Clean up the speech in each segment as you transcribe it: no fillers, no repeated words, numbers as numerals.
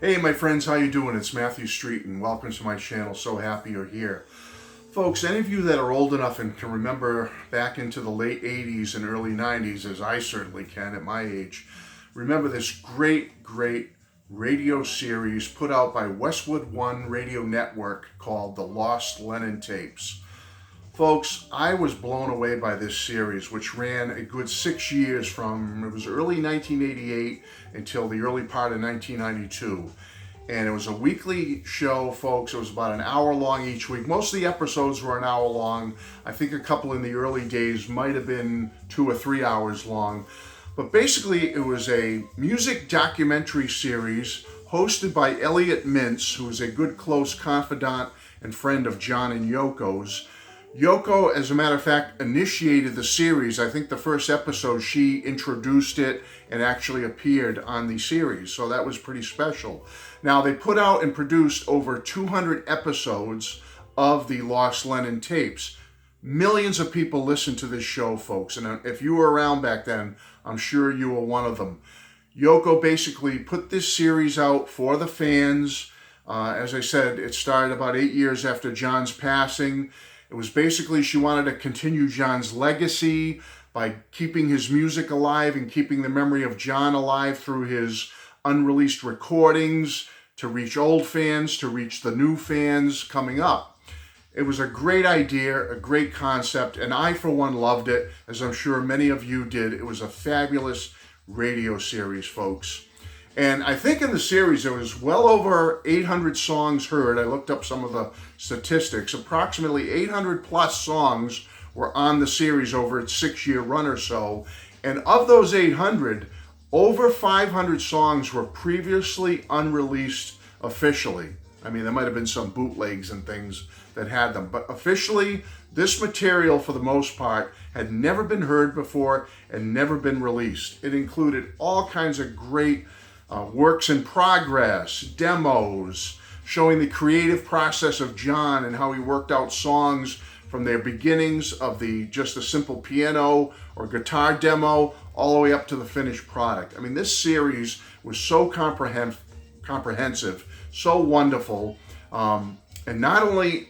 Hey my friends, how you doing? It's Matthew Street and welcome to my channel. So happy you're here. Folks, any of you that are old enough and can remember back into the late 80s and early 90s, as I certainly can at my age, remember this great radio series put out by Westwood One Radio Network called the Lost Lennon Tapes. Folks, I was blown away by this series, which ran a good 6 years from, it was early 1988 until the early part of 1992. And it was a weekly show, folks. It was about an hour long each week. Most of the episodes were an hour long. I think a couple in the early days might have been 2 or 3 hours long. But basically, it was a music documentary series hosted by Elliot Mintz, who is a good close confidant and friend of John and Yoko's. Yoko, as a matter of fact, initiated the series. I think the first episode, she introduced it and actually appeared on the series. So that was pretty special. Now, they put out and produced over 200 episodes of the Lost Lennon Tapes. Millions of people listened to this show, folks. And if you were around back then, I'm sure you were one of them. Yoko basically put this series out for the fans. As I said, it started about 8 years after John's passing. It was basically she wanted to continue John's legacy by keeping his music alive and keeping the memory of John alive through his unreleased recordings to reach old fans, to reach the new fans coming up. It was a great idea, a great concept, and I, for one, loved it, as I'm sure many of you did. It was a fabulous radio series, folks. And I think in the series, there was well over 800 songs heard. I looked up some of the statistics. Approximately 800 plus songs were on the series over its 6-year run or so. And of those 800, over 500 songs were previously unreleased officially. I mean, there might have been some bootlegs and things that had them. But officially, this material, for the most part, had never been heard before and never been released. It included all kinds of great works in progress, demos, showing the creative process of John and how he worked out songs from their beginnings of just a simple piano or guitar demo all the way up to the finished product. I mean, this series was so comprehensive, so wonderful, and not only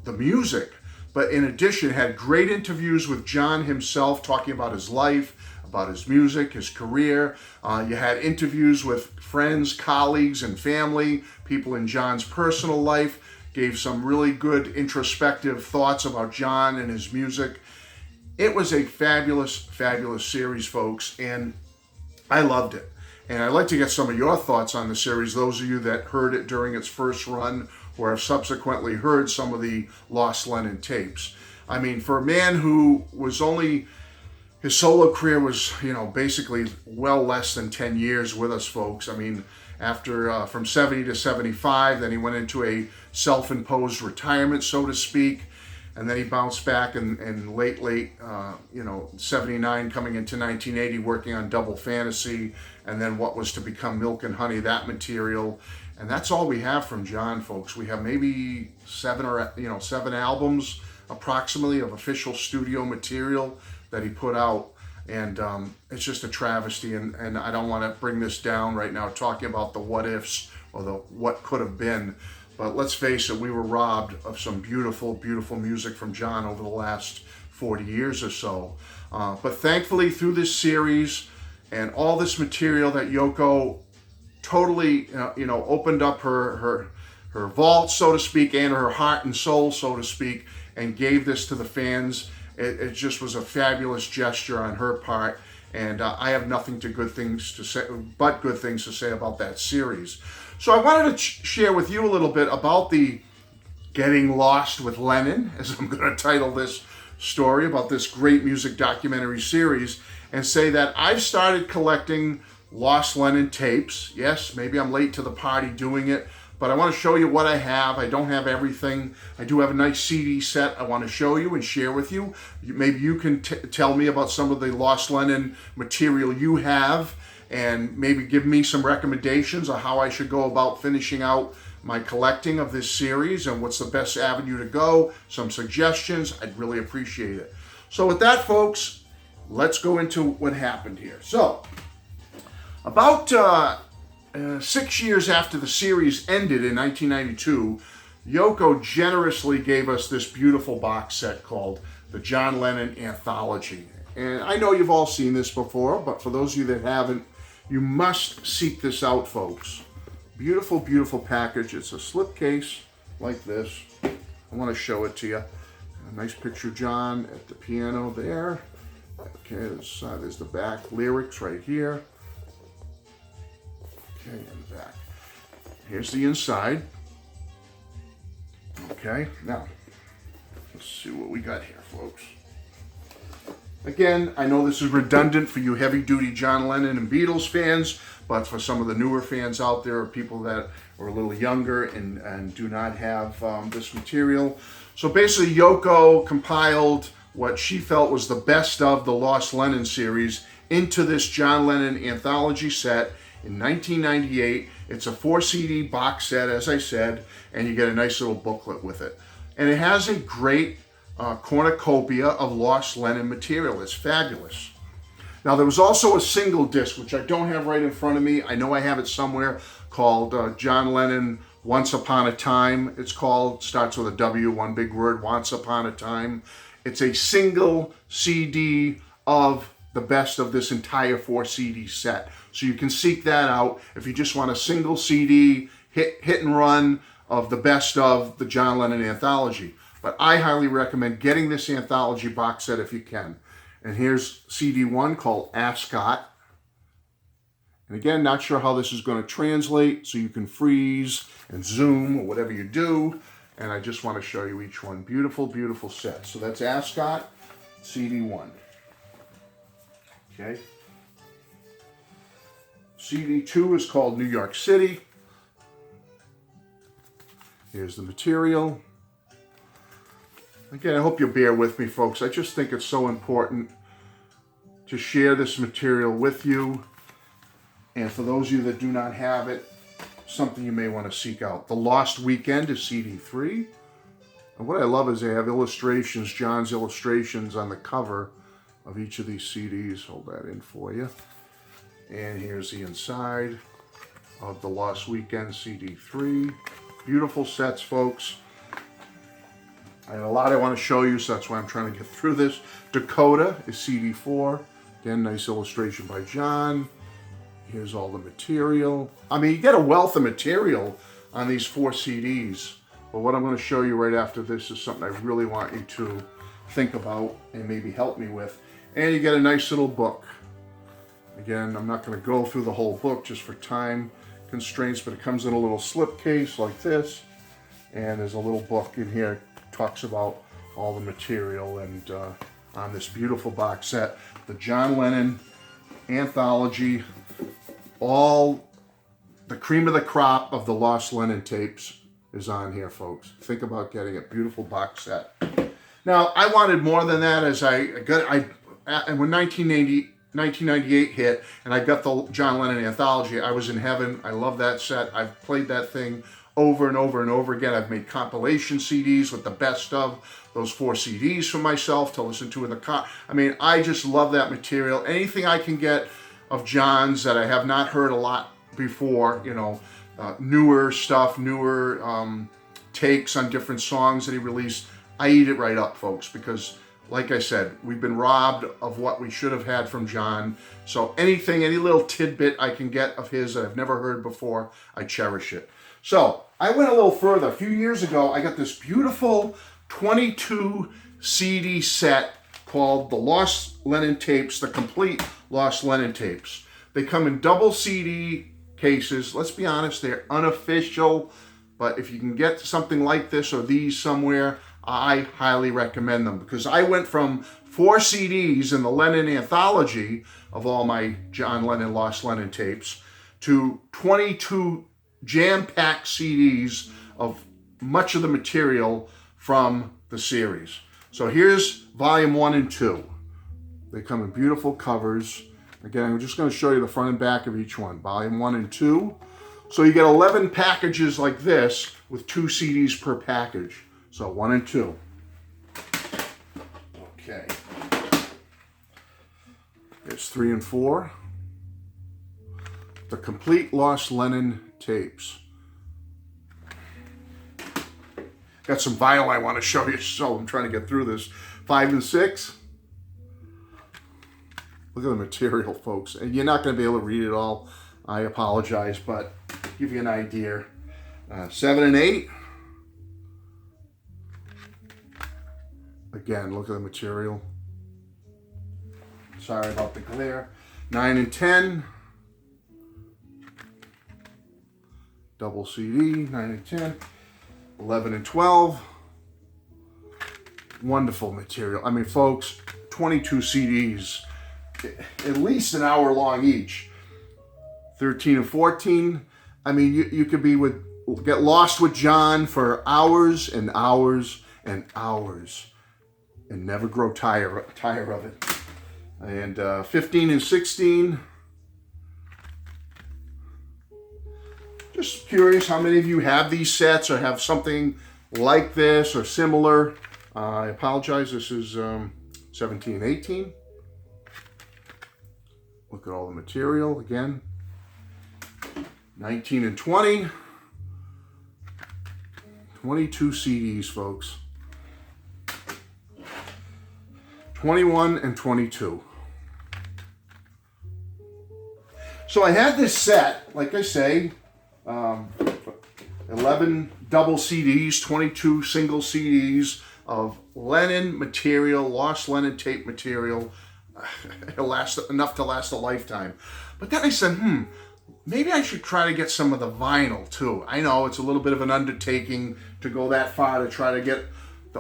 the music, but in addition had great interviews with John himself talking about his life, about his music, his career. You had interviews with friends, colleagues, and family, people in John's personal life, gave some really good introspective thoughts about John and his music. It was a fabulous series, folks, and I loved it. And I'd like to get some of your thoughts on the series, those of you that heard it during its first run or have subsequently heard some of the Lost Lennon tapes. I mean, for a man who was his solo career was, basically well less than 10 years with us, folks. I mean, after from 70 to 75, then he went into a self-imposed retirement, so to speak. And then he bounced back in late, 79 coming into 1980, working on Double Fantasy, and then what was to become Milk and Honey, that material. And that's all we have from John, folks. We have maybe 7 albums approximately of official studio material that he put out, and it's just a travesty, and I don't want to bring this down right now talking about the what ifs or the what could have been, but let's face it, we were robbed of some beautiful music from John over the last 40 years or so, but thankfully through this series and all this material that Yoko totally opened up her vault, so to speak, and her heart and soul, so to speak, and gave this to the fans. It just was a fabulous gesture on her part, and I have nothing but good things to say about that series. So I wanted to share with you a little bit about the Getting Lost with Lennon, as I'm going to title this story, about this great music documentary series, and say that I've started collecting Lost Lennon tapes. Yes, maybe I'm late to the party doing it, but I want to show you what I have. I don't have everything. I do have a nice CD set I want to show you and share with you. Maybe you can tell me about some of the Lost Lennon material you have, and maybe give me some recommendations on how I should go about finishing out my collecting of this series and what's the best avenue to go, some suggestions. I'd really appreciate it. So with that, folks, let's go into what happened here. So, about 6 years after the series ended in 1992, Yoko generously gave us this beautiful box set called the John Lennon Anthology. And I know you've all seen this before, but for those of you that haven't, you must seek this out, folks. Beautiful, beautiful package. It's a slipcase like this. I want to show it to you. A nice picture of John at the piano there. Okay, there's the back lyrics right here. Okay, in the back. Here's the inside. Okay, now, let's see what we got here, folks. Again, I know this is redundant for you heavy-duty John Lennon and Beatles fans, but for some of the newer fans out there, or people that are a little younger and do not have this material. So basically, Yoko compiled what she felt was the best of the Lost Lennon series into this John Lennon anthology set in 1998. It's a 4 CD box set, as I said, and you get a nice little booklet with it. And it has a great cornucopia of Lost Lennon material. It's fabulous. Now, there was also a single disc, which I don't have right in front of me. I know I have it somewhere, called John Lennon Once Upon a Time. It's called, starts with a W, one big word, Once Upon a Time. It's a single CD of the best of this entire 4 CD set. So you can seek that out if you just want a single CD hit and run of the best of the John Lennon Anthology. But I highly recommend getting this anthology box set if you can. And here's CD 1 called Ascot. And again, not sure how this is going to translate, so you can freeze and zoom or whatever you do. And I just want to show you each one. Beautiful, beautiful set. So that's Ascot, CD 1. Okay. CD 2 is called New York City. Here's the material. Again, I hope you'll bear with me, folks. I just think it's so important to share this material with you. And for those of you that do not have it, something you may want to seek out. The Lost Weekend is CD 3. And what I love is they have illustrations, John's illustrations on the cover of each of these CDs. Hold that in for you. And here's the inside of the Lost Weekend CD 3. Beautiful sets, folks. I have a lot I want to show you, so that's why I'm trying to get through this. Dakota is CD 4. Again, nice illustration by John. Here's all the material. I mean, you get a wealth of material on these 4 CDs. But what I'm going to show you right after this is something I really want you to think about and maybe help me with. And you get a nice little book. Again, I'm not going to go through the whole book just for time constraints, but it comes in a little slipcase like this. And there's a little book in here that talks about all the material and on this beautiful box set, the John Lennon Anthology, all the cream of the crop of the Lost Lennon Tapes is on here, folks. Think about getting a beautiful box set. Now, I wanted more than that as and when 1998 hit and I got the John Lennon Anthology, I was in heaven. I love that set. I've played that thing over and over and over again. I've made compilation CDs with the best of those 4 CDs for myself to listen to in the car. I mean, I just love that material. Anything I can get of John's that I have not heard a lot before, you know, newer stuff, newer takes on different songs that he released, I eat it right up, folks, because like I said, we've been robbed of what we should have had from John. So anything, any little tidbit I can get of his that I've never heard before, I cherish it. So I went a little further. A few years ago, I got this beautiful 22 CD set called the Lost Lennon Tapes, the complete Lost Lennon Tapes. They come in double CD cases. Let's be honest, they're unofficial, but if you can get something like this or these somewhere, I highly recommend them, because I went from 4 CDs in the Lennon Anthology of all my John Lennon Lost Lennon Tapes to 22 jam-packed CDs of much of the material from the series. So here's volume 1 and 2. They come in beautiful covers. Again, I'm just going to show you the front and back of each one. Volume 1 and 2. So you get 11 packages like this with 2 CDs per package. So 1 and 2. Okay. There's 3 and 4. the complete Lost Lennon Tapes. Got some vinyl I want to show you, so I'm trying to get through this. 5 and 6. Look at the material, folks. And you're not going to be able to read it all. I apologize, but give you an idea. 7 and 8. Again, look at the material. Sorry about the glare. 9 and 10. Double CD, 9 and 10. 11 and 12. Wonderful material. I mean, folks, 22 CDs, at least an hour long each. 13 and 14. I mean, you could get lost with John for hours and hours and hours and never grow tired of it. And 15 and 16. Just curious how many of you have these sets or have something like this or similar. I apologize, this is 17 and 18. Look at all the material again. 19 and 20. 22 CDs, folks. 21 and 22. So I had this set, like I say, 11 double CDs, 22 single CDs of Lennon material, Lost Lennon tape material. It'll last enough to last a lifetime. But then I said, maybe I should try to get some of the vinyl too. I know it's a little bit of an undertaking to go that far to try to get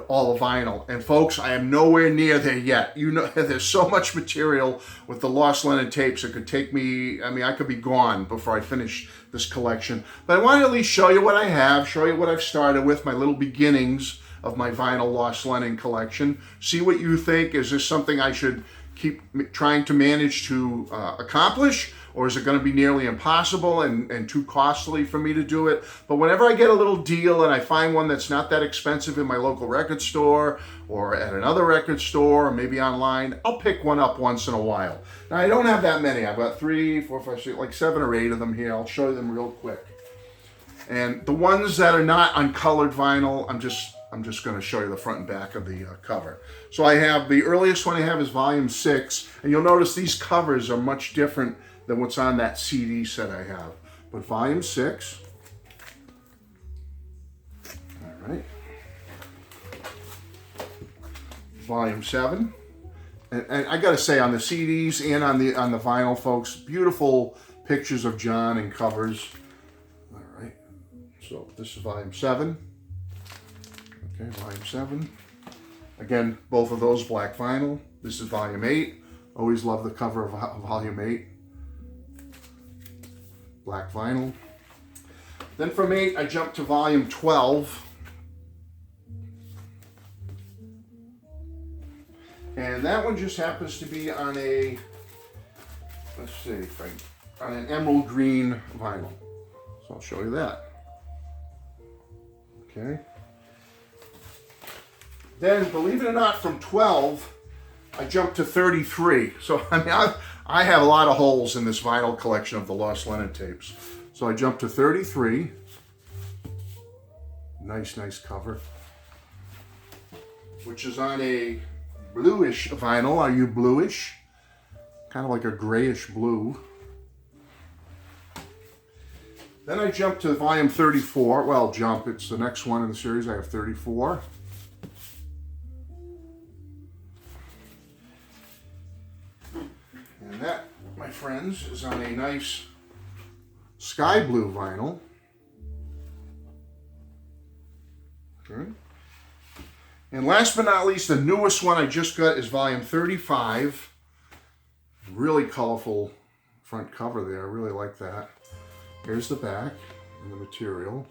all the vinyl. And folks, I am nowhere near there yet. You know, there's so much material with the Lost Lennon tapes. It could take me, I mean, I could be gone before I finish this collection. But I want to at least show you what I have, show you what I've started with, my little beginnings of my vinyl Lost Lennon collection. See what you think. Is this something I should keep trying to manage to accomplish? Or is it going to be nearly impossible and too costly for me to do it? But whenever I get a little deal and I find one that's not that expensive in my local record store or at another record store or maybe online, I'll pick one up once in a while. Now, I don't have that many. I've got 3, 4, 5, 6, like 7 or 8 of them here. I'll show you them real quick. And the ones that are not on colored vinyl, I'm just going to show you the front and back of the cover. So I have, the earliest one I have is volume 6. And you'll notice these covers are much different than what's on that CD set I have. But volume 6. All right. Volume 7. And I gotta say, on the CDs and on the vinyl, folks, beautiful pictures of John and covers. All right. So this is volume 7. Okay, volume 7. Again, both of those black vinyl. This is volume 8. Always love the cover of volume 8. Black vinyl. Then from 8, I jumped to volume 12. And that one just happens to be on a, let's see, on an emerald green vinyl. So I'll show you that. Okay. Then, believe it or not, from 12, I jumped to 33. So, I mean, I have a lot of holes in this vinyl collection of the Lost Lennon tapes. So I jumped to 33. Nice cover. Which is on a bluish vinyl. Are you bluish? Kind of like a grayish blue. Then I jumped to volume 34. Well, it's the next one in the series. I have 34. And that, my friends, is on a nice sky blue vinyl. Okay. And last but not least, the newest one I just got is volume 35. Really colorful front cover there. I really like that. Here's the back and the material.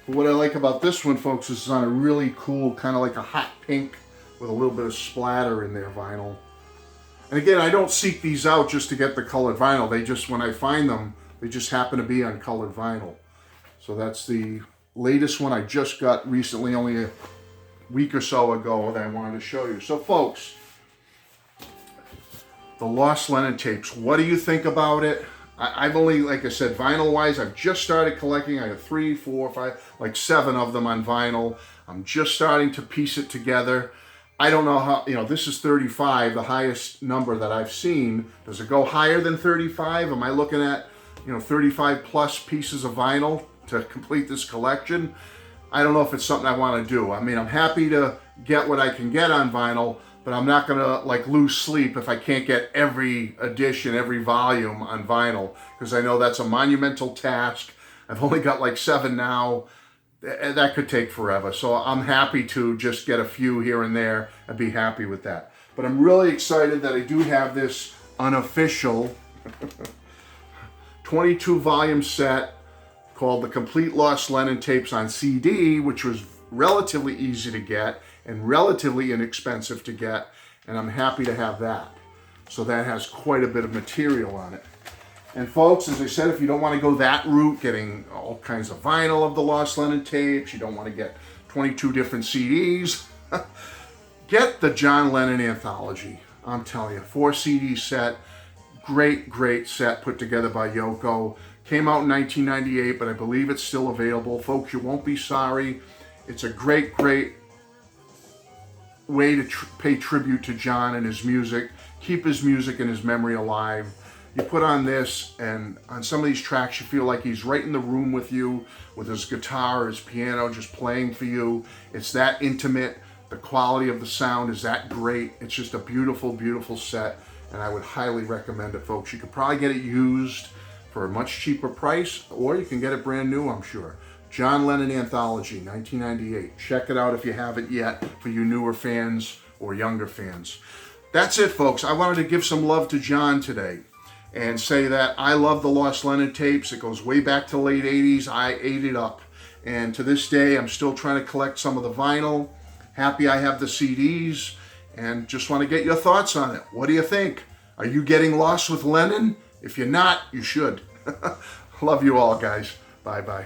But what I like about this one, folks, is it's on a really cool, kind of like a hot pink with a little bit of splatter in there vinyl. And again, I don't seek these out just to get the colored vinyl. They just, when I find them, they just happen to be on colored vinyl. So that's the latest one I just got recently, only a week or so ago, that I wanted to show you. So folks, the Lost Lennon Tapes. What do you think about it? I've only, like I said, vinyl-wise, I've just started collecting. I have 3, 4, 5, like 7 of them on vinyl. I'm just starting to piece it together. I don't know how, this is 35, the highest number that I've seen. Does it go higher than 35? Am I looking at, 35 plus pieces of vinyl to complete this collection? I don't know if it's something I want to do. I mean, I'm happy to get what I can get on vinyl, but I'm not gonna lose sleep if I can't get every edition, every volume on vinyl, because I know that's a monumental task. I've only got like 7 now. That could take forever. So I'm happy to just get a few here and there and be happy with that. But I'm really excited that I do have this unofficial 22 volume set called The Complete Lost Lennon Tapes on CD, which was relatively easy to get and relatively inexpensive to get, and I'm happy to have that. So that has quite a bit of material on it. And folks, as I said, if you don't want to go that route, getting all kinds of vinyl of the Lost Lennon Tapes, you don't want to get 22 different CDs, get the John Lennon Anthology. I'm telling you, 4 CD set, great set put together by Yoko. Came out in 1998, but I believe it's still available. Folks, you won't be sorry. It's a great way to pay tribute to John and his music, keep his music and his memory alive. You put on this, and on some of these tracks, you feel like he's right in the room with you, with his guitar or his piano just playing for you. It's that intimate. The quality of the sound is that great. It's just a beautiful set, and I would highly recommend it, folks. You could probably get it used for a much cheaper price, or you can get it brand new, I'm sure. John Lennon Anthology, 1998. Check it out if you haven't yet, for you newer fans or younger fans. That's it, folks. I wanted to give some love to John today and say that I love the Lost Lennon Tapes. It goes way back to the late 80s. I ate it up. And to this day, I'm still trying to collect some of the vinyl. Happy I have the CDs, and just want to get your thoughts on it. What do you think? Are you getting lost with Lennon? If you're not, you should. Love you all, guys. Bye-bye.